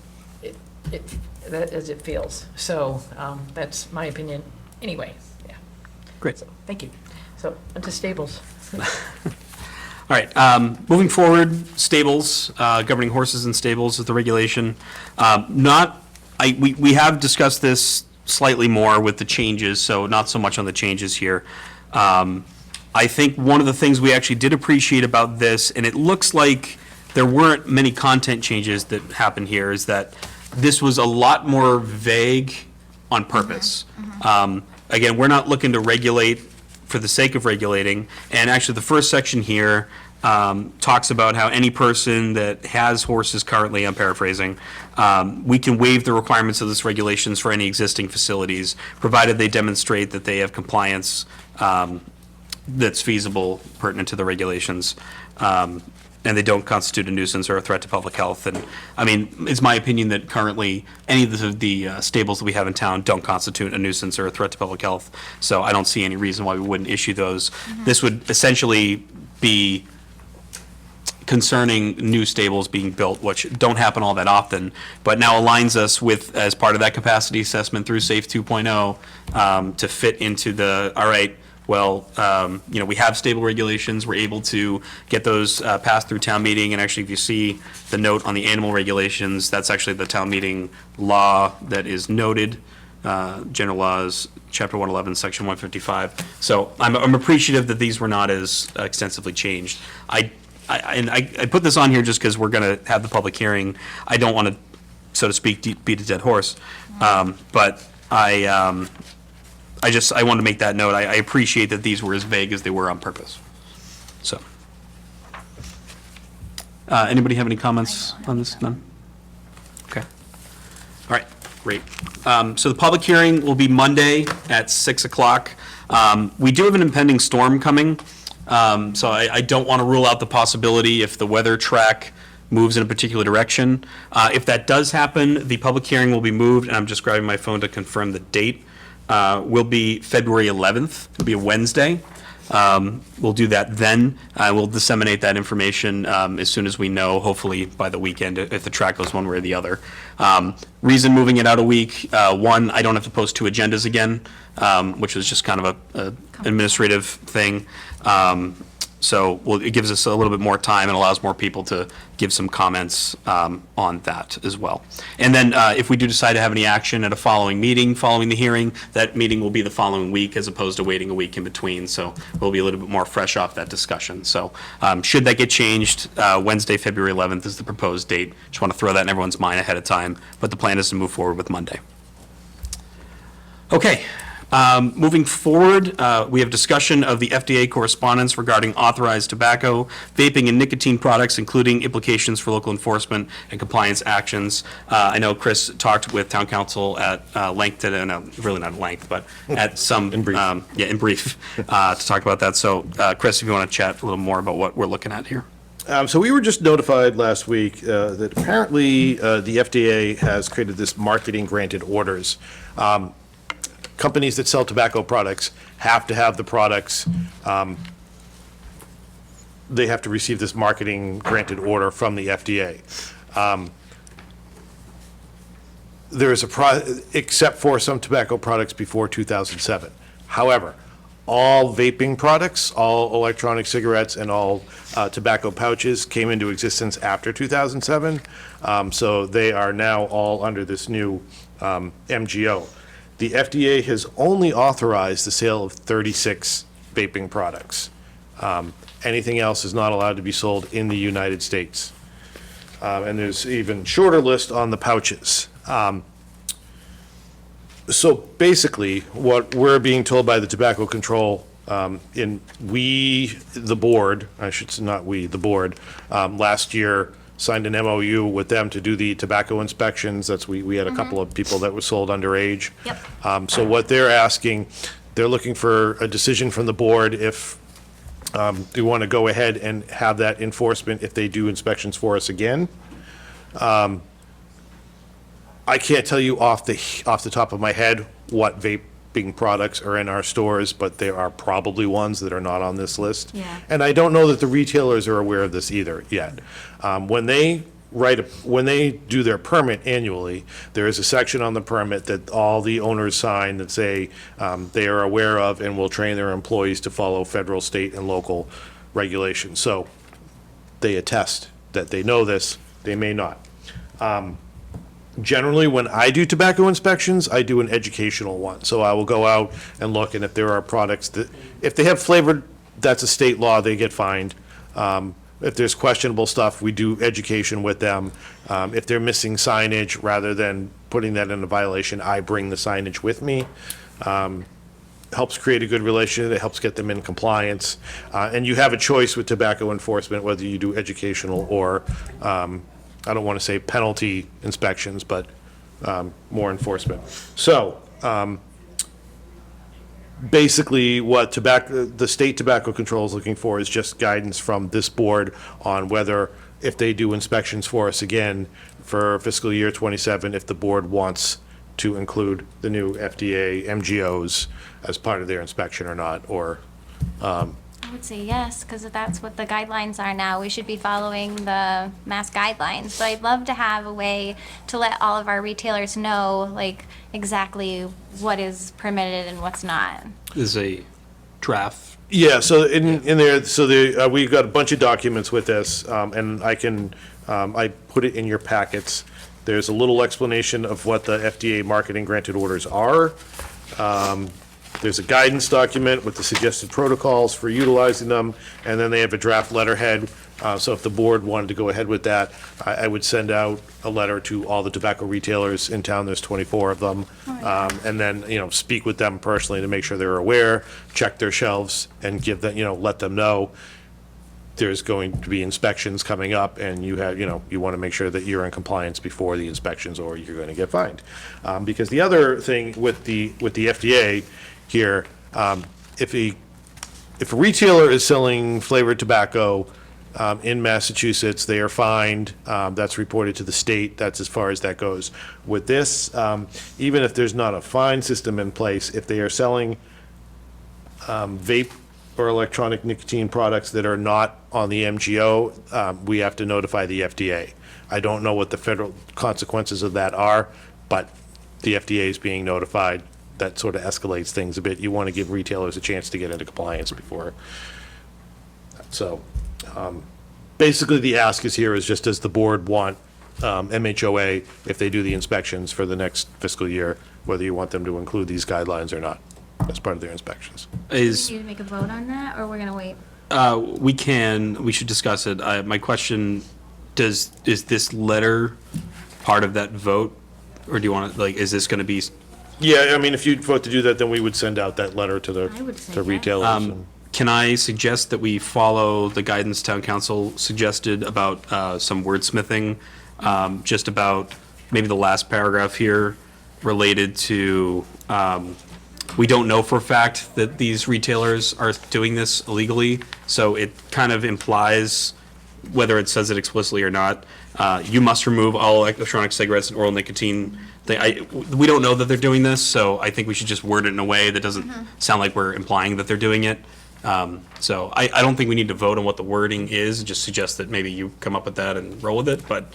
Speaker 4: feels. So that's my opinion. Anyway, yeah.
Speaker 1: Great.
Speaker 4: So, thank you. So onto stables.
Speaker 1: All right, moving forward, stables, governing horses and stables is the regulation. We have discussed this slightly more with the changes, so not so much on the changes here. I think one of the things we actually did appreciate about this, and it looks like there weren't many content changes that happened here, is that this was a lot more vague on purpose. Again, we're not looking to regulate for the sake of regulating. And actually, the first section here talks about how any person that has horses currently, I'm paraphrasing, we can waive the requirements of this regulations for any existing facilities, provided they demonstrate that they have compliance that's feasible, pertinent to the regulations, and they don't constitute a nuisance or a threat to public health. And, I mean, it's my opinion that currently any of the stables that we have in town don't constitute a nuisance or a threat to public health, so I don't see any reason why we wouldn't issue those. This would essentially be concerning new stables being built, which don't happen all that often, but now aligns us with, as part of that capacity assessment through SAFE 2.0, to fit into the, all right, well, we have stable regulations, we're able to get those passed through town meeting, and actually, if you see the note on the animal regulations, that's actually the town meeting law that is noted General Laws, Chapter 111, Section 155. So I'm appreciative that these were not as extensively changed. I put this on here just because we're going to have the public hearing. I don't want to, so to speak, beat a dead horse. But I wanted to make that note. I appreciate that these were as vague as they were on purpose. So. Anybody have any comments on this? None? Okay. All right, great. So the public hearing will be Monday at 6 o'clock. We do have an impending storm coming, so I don't want to rule out the possibility if the weather track moves in a particular direction. If that does happen, the public hearing will be moved, and I'm just grabbing my phone to confirm the date, will be February 11th. It'll be a Wednesday. We'll do that then. We'll disseminate that information as soon as we know, hopefully by the weekend, if the track goes one way or the other. Reason moving it out a week, one, I don't have to post 2 agendas again, which was just kind of a administrative thing. So it gives us a little bit more time and allows more people to give some comments on that as well. And then if we do decide to have any action at a following meeting, following the hearing, that meeting will be the following week as opposed to waiting a week in between. So we'll be a little bit more fresh off that discussion. So should that get changed, Wednesday, February 11th is the proposed date. Just want to throw that in everyone's mind ahead of time. But the plan is to move forward with Monday. Okay. Moving forward, we have discussion of the FDA correspondence regarding authorized tobacco, vaping, and nicotine products, including implications for local enforcement and compliance actions. I know Chris talked with town council at length today, no, really not at length, but at some,
Speaker 2: In brief.
Speaker 1: in brief, to talk about that. So, Chris, if you want to chat a little more about what we're looking at here.
Speaker 2: So we were just notified last week that apparently the FDA has created this marketing granted orders. Companies that sell tobacco products have to have the products, they have to receive this marketing granted order from the FDA. There is except for some tobacco products before 2007. However, all vaping products, all electronic cigarettes, and all tobacco pouches came into existence after 2007. So they are now all under this new MGO. The FDA has only authorized the sale of 36 vaping products. Anything else is not allowed to be sold in the United States. And there's even shorter list on the pouches. So basically, what we're being told by the tobacco control, the board, I should say not we, the board, last year signed an MOU with them to do the tobacco inspections. We had a couple of people that were sold underage.
Speaker 3: Yep.
Speaker 2: So what they're asking, they're looking for a decision from the board if they want to go ahead and have that enforcement if they do inspections for us again. I can't tell you off the top of my head what vaping products are in our stores, but there are probably ones that are not on this list.
Speaker 3: Yeah.
Speaker 2: And I don't know that the retailers are aware of this either yet. When they do their permit annually, there is a section on the permit that all the owners sign that say they are aware of and will train their employees to follow federal, state, and local regulations. So they attest that they know this, they may not. Generally, when I do tobacco inspections, I do an educational one. So I will go out and look, and if there are products that, if they have flavored, that's a state law, they get fined. If there's questionable stuff, we do education with them. If they're missing signage, rather than putting that in a violation, I bring the signage with me. Helps create a good relationship, it helps get them in compliance. And you have a choice with tobacco enforcement, whether you do educational or, I don't want to say penalty inspections, but more enforcement. So, basically, what the state tobacco control is looking for is just guidance from this board on whether, if they do inspections for us again for fiscal year '27, if the board wants to include the new FDA MGOs as part of their inspection or not, or,
Speaker 3: I would say yes, because that's what the guidelines are now. We should be following the mass guidelines. So I'd love to have a way to let all of our retailers know, like, exactly what is permitted and what's not.
Speaker 1: This is a draft.
Speaker 2: yeah, so in there, so we've got a bunch of documents with this, and I put it in your packets. There's a little explanation of what the FDA marketing granted orders are. There's a guidance document with the suggested protocols for utilizing them, and then they have a draft letterhead. So if the board wanted to go ahead with that, I would send out a letter to all the tobacco retailers in town, there's 24 of them. And then, speak with them personally to make sure they're aware, check their shelves, and give them, let them know there's going to be inspections coming up, and you have, you want to make sure that you're in compliance before the inspections, or you're going to get fined. Because the other thing with the FDA here, if a retailer is selling flavored tobacco in Massachusetts, they are fined. That's reported to the state. That's as far as that goes. With this, even if there's not a fine system in place, if they are selling vape or electronic nicotine products that are not on the MGO, we have to notify the FDA. I don't know what the federal consequences of that are, but the FDA is being notified. That sort of escalates things a bit. You want to give retailers a chance to get into compliance before. So, basically, the ask is here is just, does the board want MHOA, if they do the inspections for the next fiscal year, whether you want them to include these guidelines or not as part of their inspections?
Speaker 3: Do we need to make a vote on that, or we're gonna wait?
Speaker 1: We should discuss it. My question, is this letter part of that vote? Or do you want to, is this going to be?
Speaker 2: Yeah, I mean, if you vote to do that, then we would send out that letter to
Speaker 3: I would say
Speaker 2: the
Speaker 3: yes.
Speaker 2: retailers. and-
Speaker 1: Can I suggest that we follow the guidance town council suggested about some wordsmithing, just about maybe the last paragraph here related to, we don't know for a fact that these retailers are doing this illegally, so it kind of implies, whether it says it explicitly or not, you must remove all electronic cigarettes and oral nicotine. We don't know that they're doing this, so I think we should just word it in a way that doesn't sound like we're implying that they're doing it. So I don't think we need to vote on what the wording is, just suggest that maybe you come up with that and roll with it, but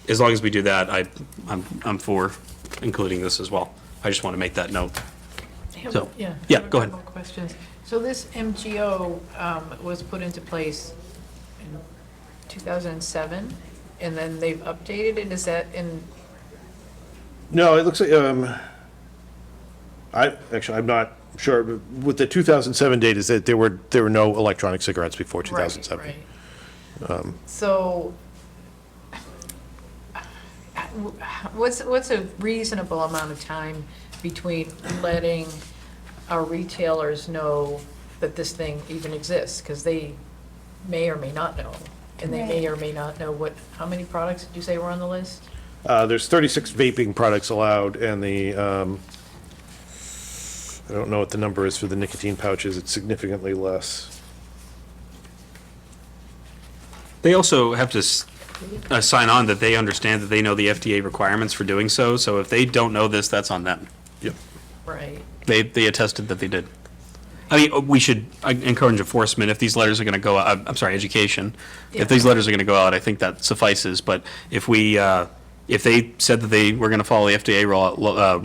Speaker 1: as long as we do that, I'm for including this as well. I just want to make that note. So,
Speaker 4: Yeah.
Speaker 1: yeah,
Speaker 4: I have a
Speaker 1: go ahead.
Speaker 4: couple questions. So this MGO was put into place in 2007, and then they've updated it, is that in,
Speaker 2: No, it looks like, I'm not sure, but with the 2007 date is that there were no electronic cigarettes before 2007.
Speaker 4: Right. So, what's a reasonable amount of time between letting our retailers know that this thing even exists? Because they may or may not know, and they may or may not know how many products did you say were on the list?
Speaker 2: There's 36 vaping products allowed, and I don't know what the number is for the nicotine pouches, it's significantly less.
Speaker 1: They also have to sign on that they understand that they know the FDA requirements for doing so, so if they don't know this, that's on them.
Speaker 2: Yep.
Speaker 4: Right.
Speaker 1: They attested that they did. I mean, we should encourage enforcement if these letters are going to go out, I'm sorry, education.
Speaker 4: Yeah.
Speaker 1: If these letters are going to go out, I think that suffices, but if they said that they were going to follow the FDA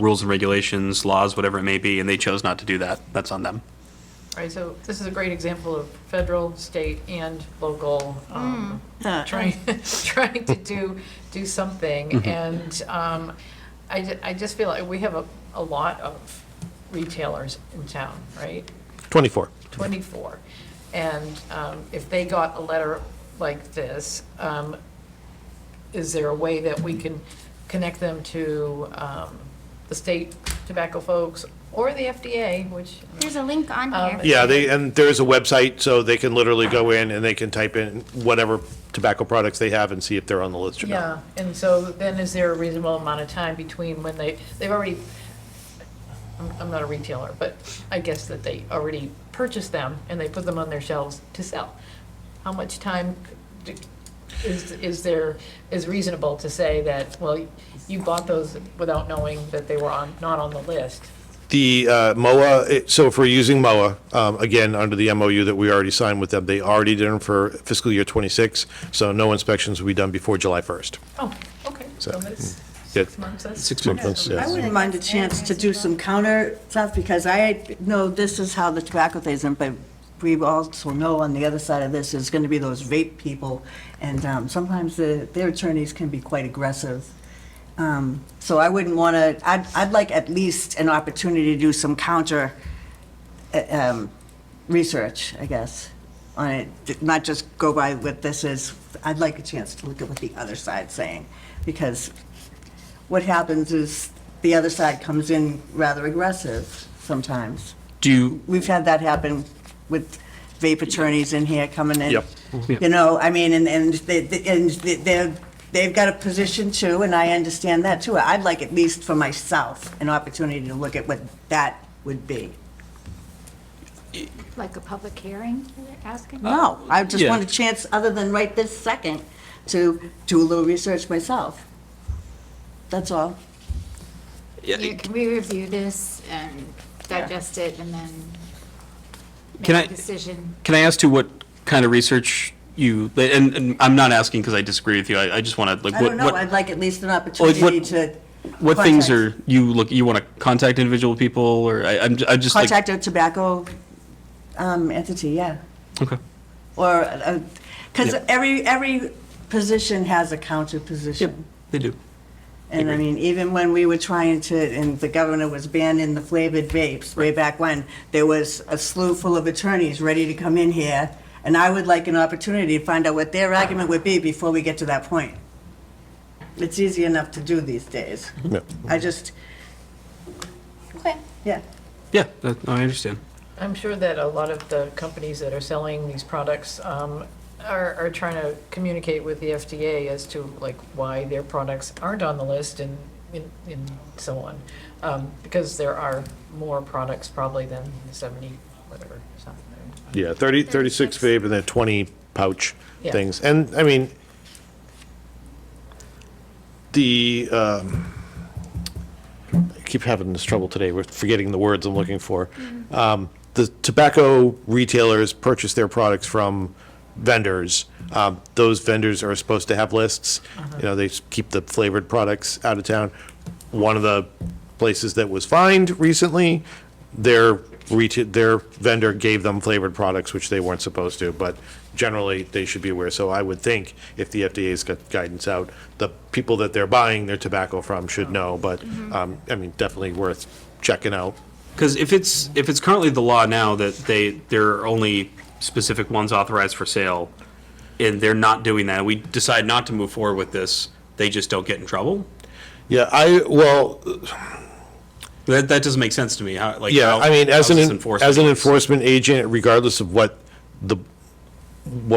Speaker 1: rules and regulations, laws, whatever it may be, and they chose not to do that, that's on them.
Speaker 4: Right, so this is a great example of federal, state, and local trying to do something. And I just feel like we have a lot of retailers in town, right?
Speaker 2: 24.
Speaker 4: 24. And if they got a letter like this, is there a way that we can connect them to the state tobacco folks or the FDA, which,
Speaker 3: There's a link on here.
Speaker 2: Yeah, and there is a website, so they can literally go in and they can type in whatever tobacco products they have and see if they're on the list or not.
Speaker 4: yeah, and so then is there a reasonable amount of time between when they've already, I'm not a retailer, but I guess that they already purchased them and they put them on their shelves to sell. How much time is reasonable to say that, well, you bought those without knowing that they were not on the list?
Speaker 2: The MOA, so if we're using MOA, again, under the MOU that we already signed with them, they already did them for fiscal year '26, so no inspections will be done before July 1st.
Speaker 4: Oh, okay, so that's
Speaker 2: Yeah.
Speaker 4: 6 months. That's
Speaker 1: 6 months.
Speaker 2: Yeah.
Speaker 5: I wouldn't mind a chance to do some counter stuff, because I know this is how the tobacco thing is, but we also know on the other side of this is going to be those vape people, and sometimes their attorneys can be quite aggressive. So I wouldn't want to, I'd like at least an opportunity to do some counter research, I guess, on it, not just go by what this is. I'd like a chance to look at what the other side's saying, because what happens is the other side comes in rather aggressive sometimes.
Speaker 1: Do you,
Speaker 5: We've had that happen with vape attorneys in here coming in.
Speaker 2: Yep.
Speaker 5: You know, I mean, and they've got a position too, and I understand that too. I'd like, at least for myself, an opportunity to look at what that would be.
Speaker 6: Like a public hearing, you're asking?
Speaker 5: No, I just
Speaker 1: Yeah.
Speaker 5: want a chance, other than right this second, to do a little research myself. That's all.
Speaker 6: Can we review this and digest it and then
Speaker 1: Can
Speaker 6: make
Speaker 1: I-
Speaker 6: a decision?
Speaker 1: can I ask you what kind of research you, and I'm not asking because I disagree with you, I just want to, like,
Speaker 5: I don't know,
Speaker 1: what,
Speaker 5: I'd like at least an opportunity to
Speaker 1: what things
Speaker 5: contact-
Speaker 1: are, you want to contact individual people, or I'm just like.
Speaker 5: contact a tobacco entity, yeah.
Speaker 1: Okay.
Speaker 5: Or, because
Speaker 1: Yep.
Speaker 5: every position has a counter position.
Speaker 1: They do.
Speaker 5: And I
Speaker 1: Agree.
Speaker 5: mean, even when we were trying to, and the governor was banning the flavored vapes way back when, there was a slew full of attorneys ready to come in here, and I would like an opportunity to find out what their argument would be before we get to that point. It's easy enough to do these days.
Speaker 2: Yeah.
Speaker 5: I just,
Speaker 3: Okay.
Speaker 5: yeah.
Speaker 1: Yeah, I understand.
Speaker 4: I'm sure that a lot of the companies that are selling these products are trying to communicate with the FDA as to like why their products aren't on the list and so on. Because there are more products probably than 70, whatever, something.
Speaker 2: Yeah, 36 vape and then 20 pouch
Speaker 4: Yeah.
Speaker 2: things. And, I mean, I keep having this trouble today with forgetting the words I'm looking for. The tobacco retailers purchase their products from vendors. Those vendors are supposed to have lists. You know, they keep the flavored products out of town. One of the places that was fined recently, their vendor gave them flavored products, which they weren't supposed to, but generally, they should be aware. So I would think if the FDA's got guidance out, the people that they're buying their tobacco from should know, but, I mean, definitely worth checking out.
Speaker 1: Because if it's currently the law now that there are only specific ones authorized for sale, and they're not doing that, we decide not to move forward with this, they just don't get in trouble?
Speaker 2: Yeah,
Speaker 1: That doesn't make sense to me, how, like,
Speaker 2: yeah,
Speaker 1: how-
Speaker 2: I mean,
Speaker 1: how's this enforcement?
Speaker 2: as an enforcement agent, regardless of what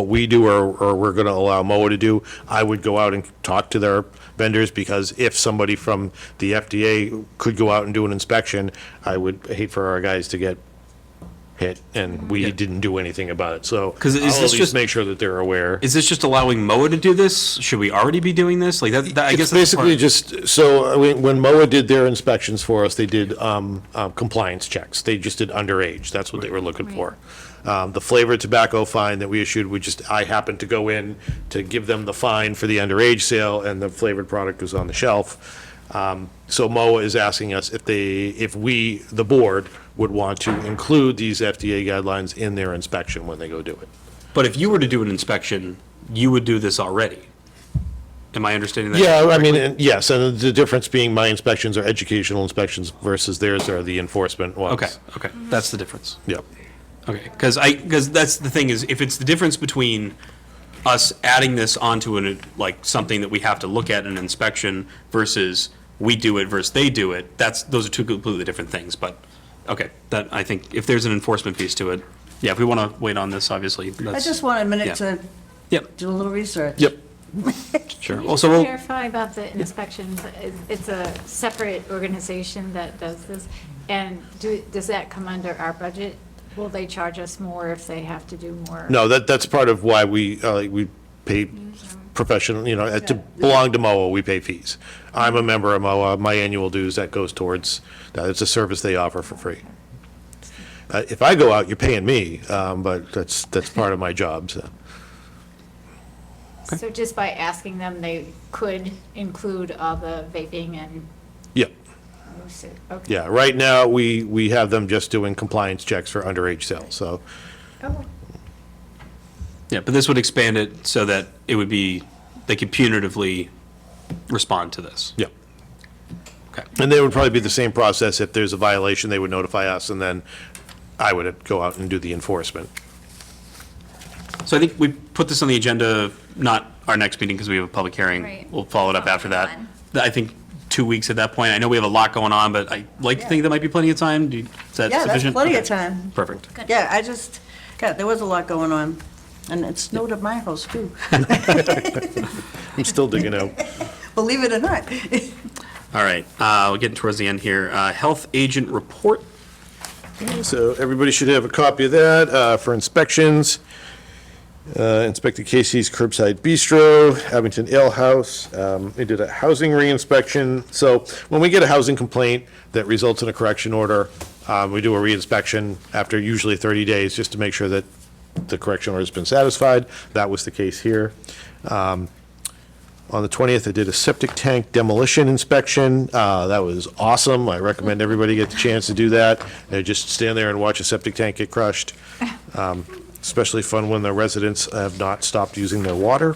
Speaker 2: we do or we're gonna allow MOA to do, I would go out and talk to their vendors, because if somebody from the FDA could go out and do an inspection, I would hate for our guys to get hit, and we didn't do anything about it, so
Speaker 1: 'Cause is
Speaker 2: I'll at
Speaker 1: this
Speaker 2: least
Speaker 1: just-
Speaker 2: make sure that they're aware.
Speaker 1: Is this just allowing MOA to do this? Should we already be doing this? Like, that I guess
Speaker 2: It's
Speaker 1: that's part-
Speaker 2: basically just, so when MOA did their inspections for us, they did compliance checks. They just did underage. That's what they were looking for. The flavored tobacco fine that we issued, I happened to go in to give them the fine for the underage sale, and the flavored product was on the shelf. So MOA is asking us if we, the board, would want to include these FDA guidelines in their inspection when they go do it.
Speaker 1: But if you were to do an inspection, you would do this already. Am I understanding that?
Speaker 2: Yeah, I mean, yes, and the difference being my inspections are educational inspections versus theirs are the enforcement ones.
Speaker 1: Okay, that's the difference.
Speaker 2: Yep.
Speaker 1: Okay, because that's the thing is, if it's the difference between us adding this onto like something that we have to look at in an inspection versus we do it versus they do it, those are two completely different things, but, okay, that, I think, if there's an enforcement piece to it, yeah, if we want to wait on this, obviously,
Speaker 5: I
Speaker 1: that's.
Speaker 5: just want a minute
Speaker 1: yeah.
Speaker 5: to
Speaker 1: Yep,
Speaker 5: do a little research.
Speaker 2: Yep.
Speaker 1: sure.
Speaker 6: Can
Speaker 1: Also,
Speaker 6: you
Speaker 1: we'll,
Speaker 6: clarify about the inspections? It's a separate organization that does this, and does that come under our budget? Will they charge us more if they have to do more?
Speaker 2: No, that's part of why we pay professional, to belong to MOA, we pay fees. I'm a member of MOA, my annual dues, that goes towards, it's a service they offer for free. If I go out, you're paying me, but that's part of my job, so.
Speaker 6: So just by asking them, they could include all the vaping and
Speaker 2: Yep,
Speaker 6: okay.
Speaker 2: yeah, right now, we have them just doing compliance checks for underage sales, so
Speaker 6: Oh,
Speaker 1: Yeah, but this would expand it so that it would be, they could punitively respond to this.
Speaker 2: Yeah.
Speaker 1: Okay.
Speaker 2: And they would probably be the same process. If there's a violation, they would notify us, and then I would go out and do the enforcement.
Speaker 1: So I think we put this on the agenda, not our next meeting because we have a public hearing.
Speaker 3: Right.
Speaker 1: We'll follow it up after that.
Speaker 3: Fine.
Speaker 1: I think 2 weeks at that point. I know we have a lot going on, but I like to think that might be plenty of time. Is that
Speaker 5: Yeah, that's
Speaker 1: sufficient?
Speaker 5: plenty of
Speaker 1: Okay.
Speaker 5: time.
Speaker 1: Perfect.
Speaker 5: Yeah, yeah, there was a lot going on, and it snowed at my house, too,
Speaker 2: I'm still digging out.
Speaker 5: believe it or not.
Speaker 1: All right, we're getting towards the end here. Health agent report.
Speaker 2: So everybody should have a copy of that for inspections. Inspected Casey's Curbside Bistro, Abington Ale House. They did a housing reinspection. So when we get a housing complaint that results in a correction order, we do a reinspection after usually 30 days just to make sure that the correction order has been satisfied. That was the case here. On the 20th, I did a septic tank demolition inspection. That was awesome. I recommend everybody get the chance to do that. Just stand there and watch a septic tank get crushed. Especially fun when the residents have not stopped using their water.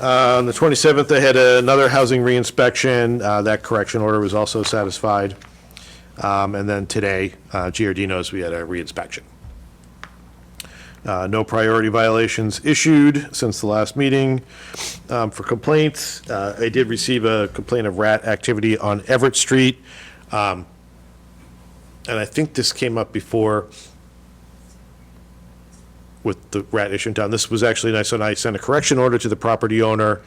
Speaker 2: On the 27th, I had another housing reinspection. That correction order was also satisfied. And then today, Giardino's, we had a reinspection. No priority violations issued since the last meeting. For complaints, I did receive a complaint of rat activity on Everett Street. And I think this came up before with the rat issue in town. This was actually nice, and I sent a correction order to the property owner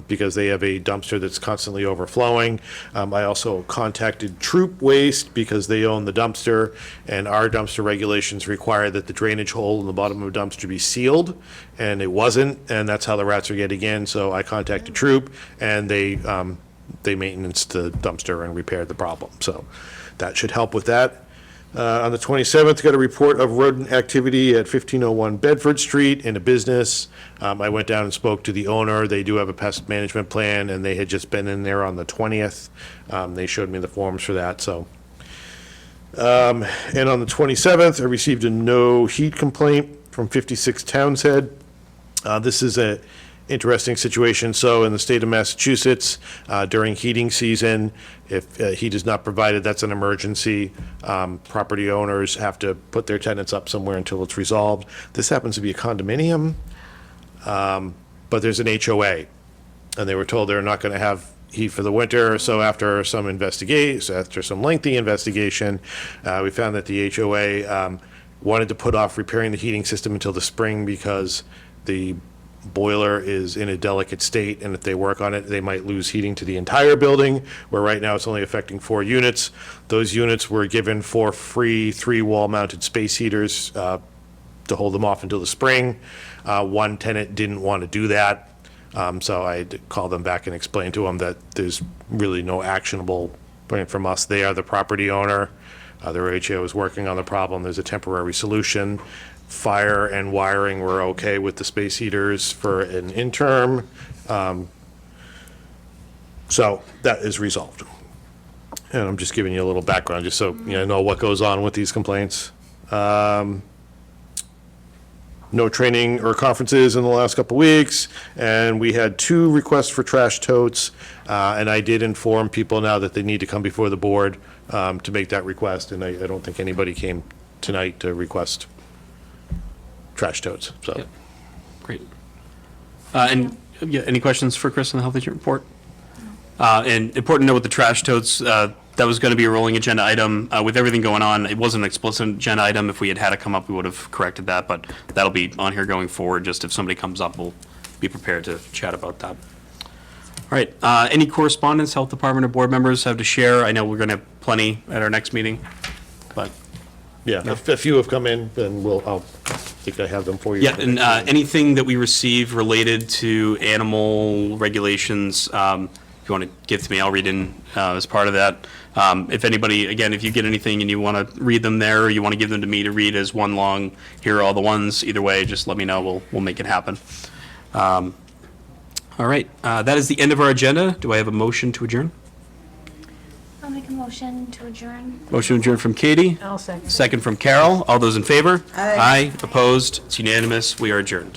Speaker 2: because they have a dumpster that's constantly overflowing. I also contacted Troop Waste because they own the dumpster, and our dumpster regulations require that the drainage hole in the bottom of a dumpster be sealed, and it wasn't, and that's how the rats are getting in. So I contacted Troop, and they maintenance the dumpster and repaired the problem. So that should help with that. On the 27th, got a report of rodent activity at 1501 Bedford Street in a business. I went down and spoke to the owner. They do have a pest management plan, and they had just been in there on the 20th. They showed me the forms for that, so. And on the 27th, I received a no heat complaint from 56 Townsend. This is a interesting situation. So in the state of Massachusetts, during heating season, if heat is not provided, that's an emergency. Property owners have to put their tenants up somewhere until it's resolved. This happens to be a condominium, but there's an HOA, and they were told they're not going to have heat for the winter. So after some lengthy investigation, we found that the HOA wanted to put off repairing the heating system until the spring because the boiler is in a delicate state, and if they work on it, they might lose heating to the entire building, where right now it's only affecting 4 units. Those units were given 4 free 3 wall-mounted space heaters to hold them off until the spring. One tenant didn't want to do that, so I had to call them back and explain to them that there's really no actionable point from us. They are the property owner. Their HO is working on the problem. There's a temporary solution. Fire and wiring were okay with the space heaters for an interim. So that is resolved. And I'm just giving you a little background, just so you know what goes on with these complaints. No training or conferences in the last couple weeks, and we had 2 requests for trash totes, and I did inform people now that they need to come before the board to make that request, and I don't think anybody came tonight to request trash totes, so.
Speaker 1: Yep. Great. And yeah, any questions for Chris on the health agent report? And important to know with the trash totes, that was going to be a rolling agenda item. With everything going on, it wasn't an explicit agenda item. If we had had it come up, we would have corrected that, but that'll be on here going forward. Just if somebody comes up, we'll be prepared to chat about that. All right, any correspondence health department or board members have to share? I know we're going to have plenty at our next meeting, but.
Speaker 2: Yeah, a few have come in, and I think I have them for you.
Speaker 1: Yeah, and anything that we receive related to animal regulations, if you want to give to me, I'll read in as part of that. If anybody, again, if you get anything and you want to read them there, or you want to give them to me to read as one long, here are all the ones, either way, just let me know, we'll make it happen. All right, that is the end of our agenda. Do I have a motion to adjourn?
Speaker 3: I'll make a Motion to adjourn.
Speaker 1: Motion adjourned from Katie,
Speaker 4: I'll second.
Speaker 1: second from Carol. All those in favor?
Speaker 5: Aye.
Speaker 1: Opposed? It's unanimous. We are adjourned.